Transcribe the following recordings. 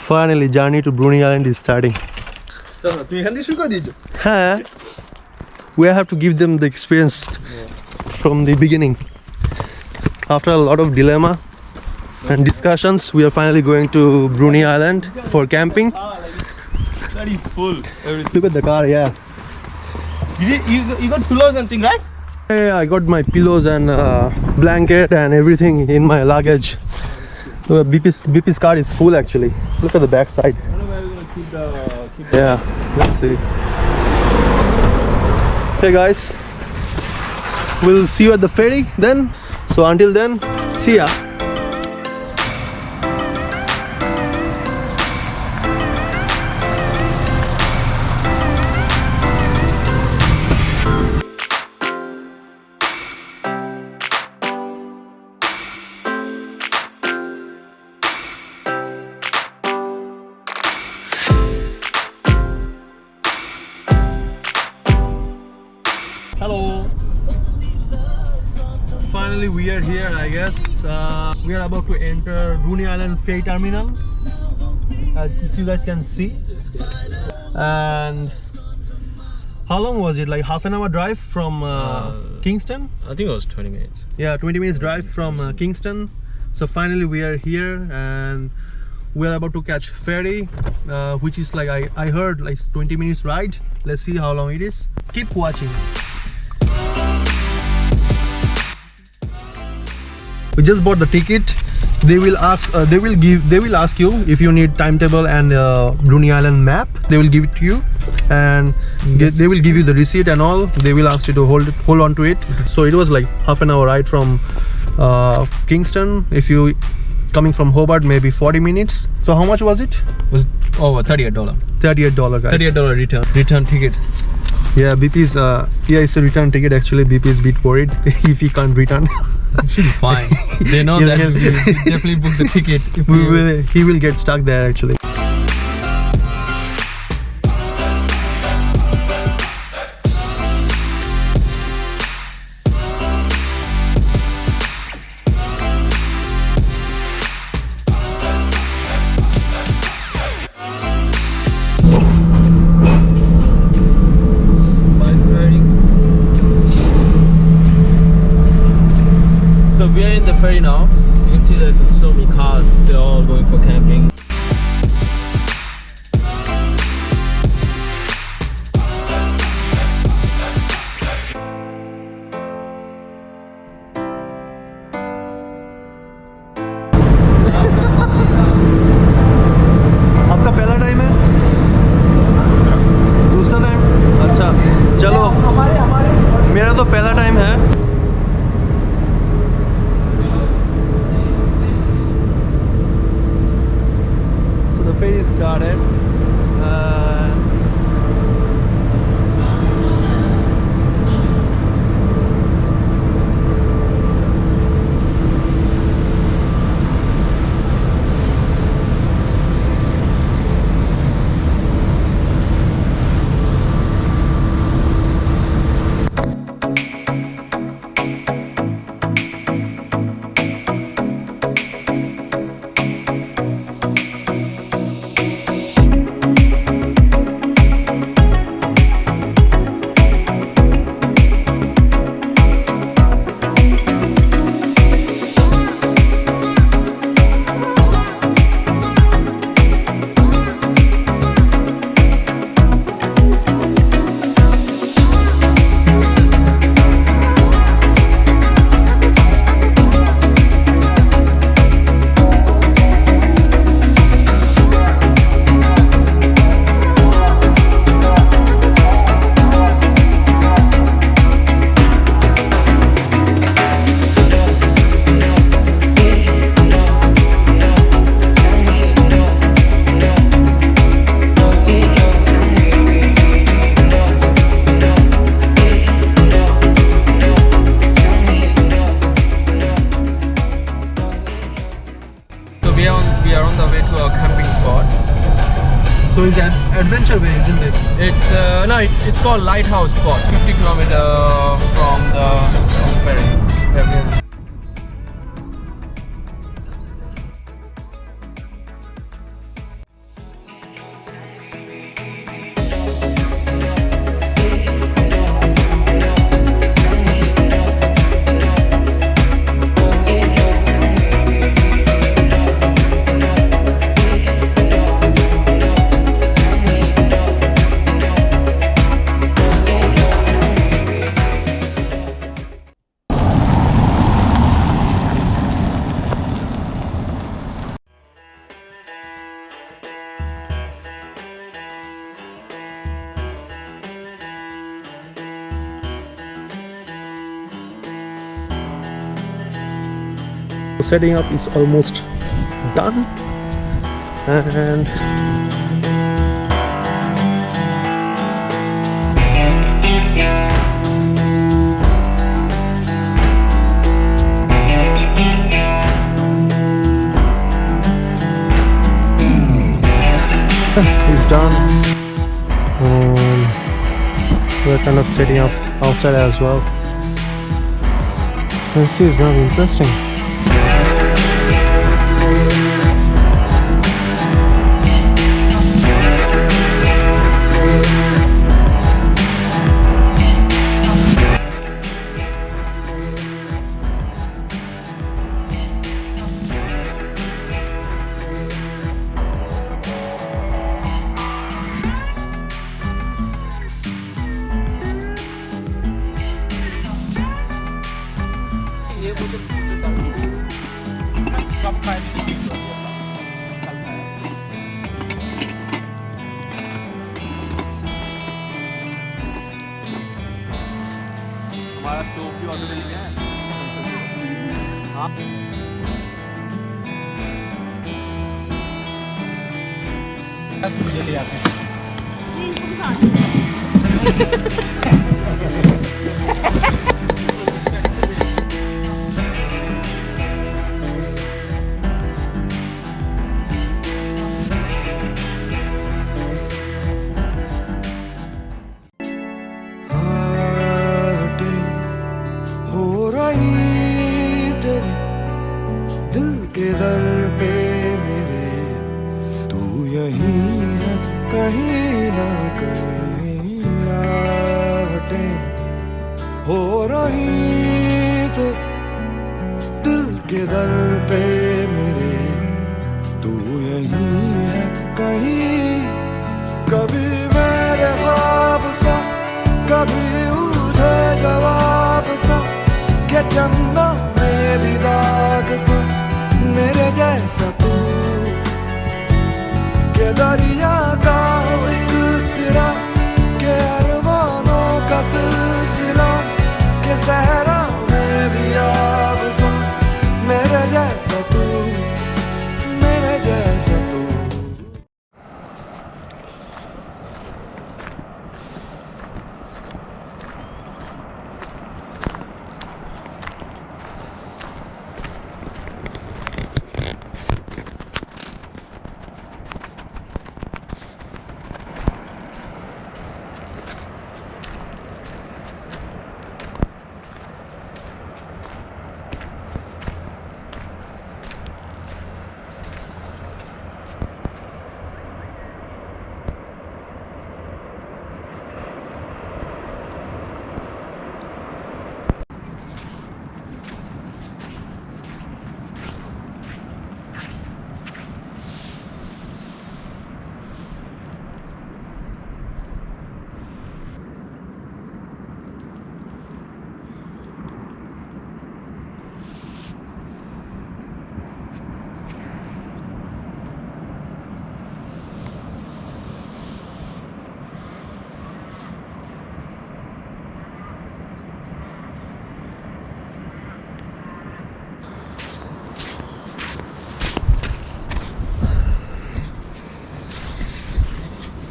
Finally, journey to BRUNY Island is starting. We have to give them the experience from the beginning. After a lot of dilemma and discussions, we are finally going to BRUNY Island for camping. Very full. Look at the car, yeah. You got pillows and things, right? Yeah, I got my pillows and blanket and everything in my luggage. BP's car is full actually. Look at the back side. I don't know where we're gonna keep the Yeah, let's see. Okay guys, we'll see you at the ferry then. So until then, see ya. Hello. Finally we are here, I guess. We are about to enter BRUNY Island ferry terminal, as if you guys can see. And how long was it? Like half an hour drive from Kingston? I think it was 20 minutes. Yeah, 20 minutes drive from Kingston. So finally we are here and we are about to catch ferry, which is like I heard like 20 minutes ride. Let's see how long it is. Keep watching. We just bought the ticket. They will ask you if you need timetable and BRUNY Island map. They will give it to you, and they will give you the receipt and all. They will ask you to hold on to it. So it was like half an hour ride from Kingston. If you coming from Hobart, maybe 40 minutes. So how much was it? It was over $38. $38 guys. $38 return ticket. Yeah, BP's it's a return ticket. Actually, BP is a bit worried if he can't return. Should be fine. They know that we definitely booked the ticket. He will get stuck there actually. So we are in the ferry now. You can see there's so many cars. They're all going for camping. आपका पहला time है? दूसरा time? अच्छा, चलो मेरा तो पहला time है. So the ferry started. We are on the way to a camping spot. So it's an adventure way, isn't it? It's no, it's called Lighthouse Spot. 50 kilometers from the ferry. Setting up is almost done, and it's done. We're kind of setting up outside as well. Let's see, it's gonna be interesting. हमारा टोपी order ले लिया है। मुझे ले आते हैं। हो रही थे दिल के दर पे मेरे, तू यहीं है कहीं। कभी मेरे ख्वाब सा, कभी उठे जवाब सा, के चंदा में भी दाग सा, मेरे जैसा तू के दरिया का एक सिरा, के अरमानों का सिलसिला, के सहरा में भी आब सा, मेरे जैसा तू, मेरे जैसा तू।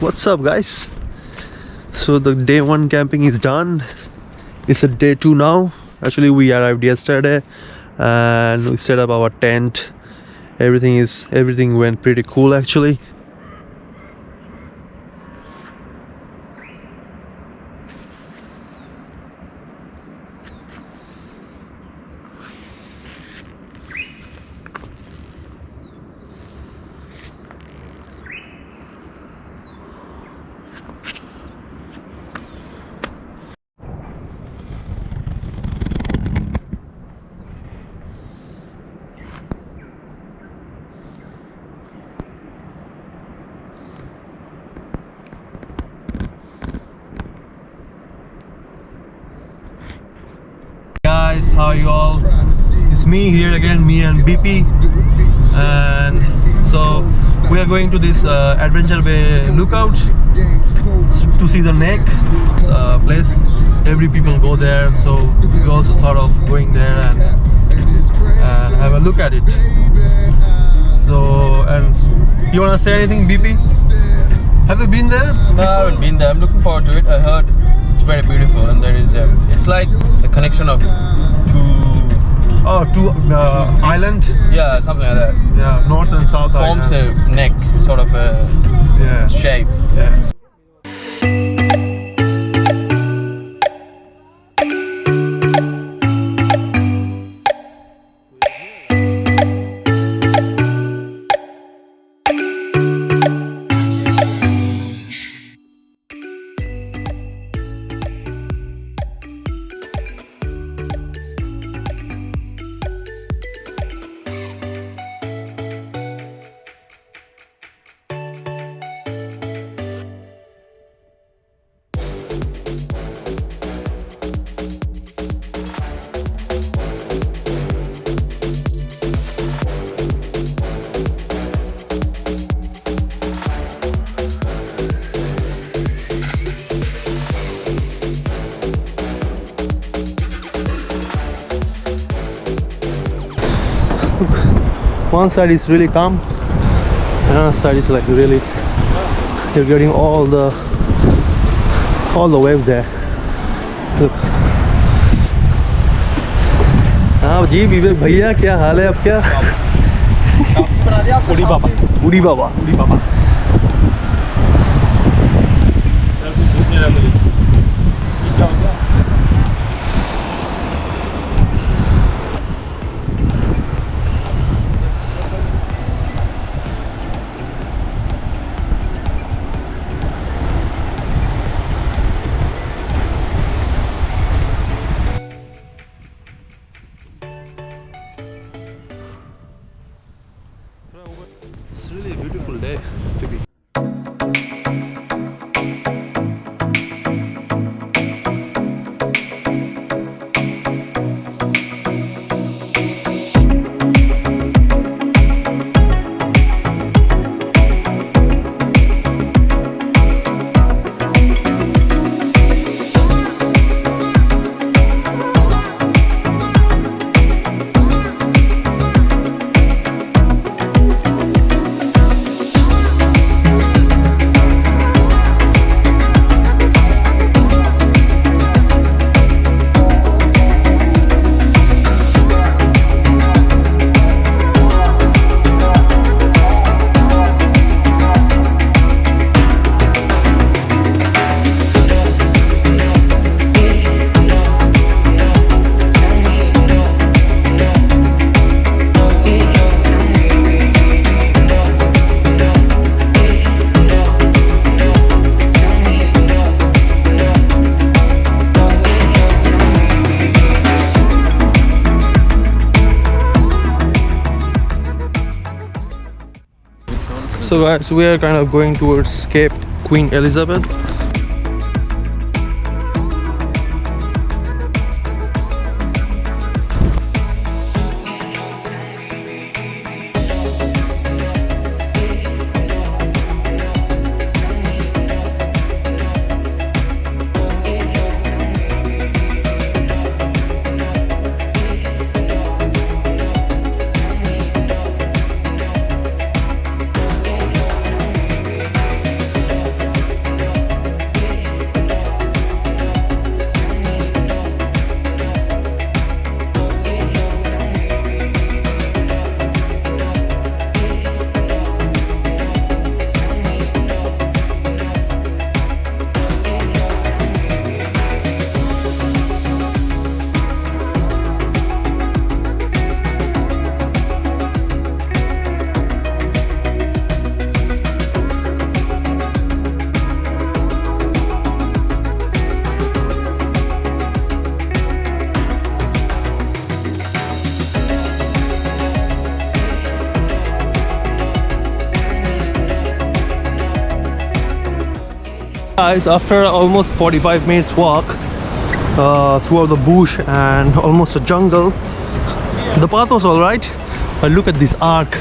What's up, guys? So the day 1 camping is done. It's a day 2 now. Actually, we arrived yesterday and we set up our tent. Everything went pretty cool actually. Guys, how are you all? It's me here again, me and BP, and so we are going to this Adventure Bay lookout to see the neck place. Every people go there, so we also thought of going there and and have a look at it. So, and you wanna say anything, BP? Have you been there? No, I haven't been there. I'm looking forward to it. I heard it's very beautiful, and there is it's like a connection of two island. yeah, something like that. Yeah, north and south Forms islands. a neck, sort of a Yeah. shape. Yeah. One side is really calm, another side is like really, you're getting all the waves there. Look. हाँ जी विवेक भैया, क्या हाल है आपका? Udi Baba. Burhi Baba. Udi Baba. It's really a beautiful day to be. So guys, we are kind of going towards Cape Queen Elizabeth. Guys, after almost 45 minutes walk throughout the bush and almost a jungle, the path was alright, but look at this arc.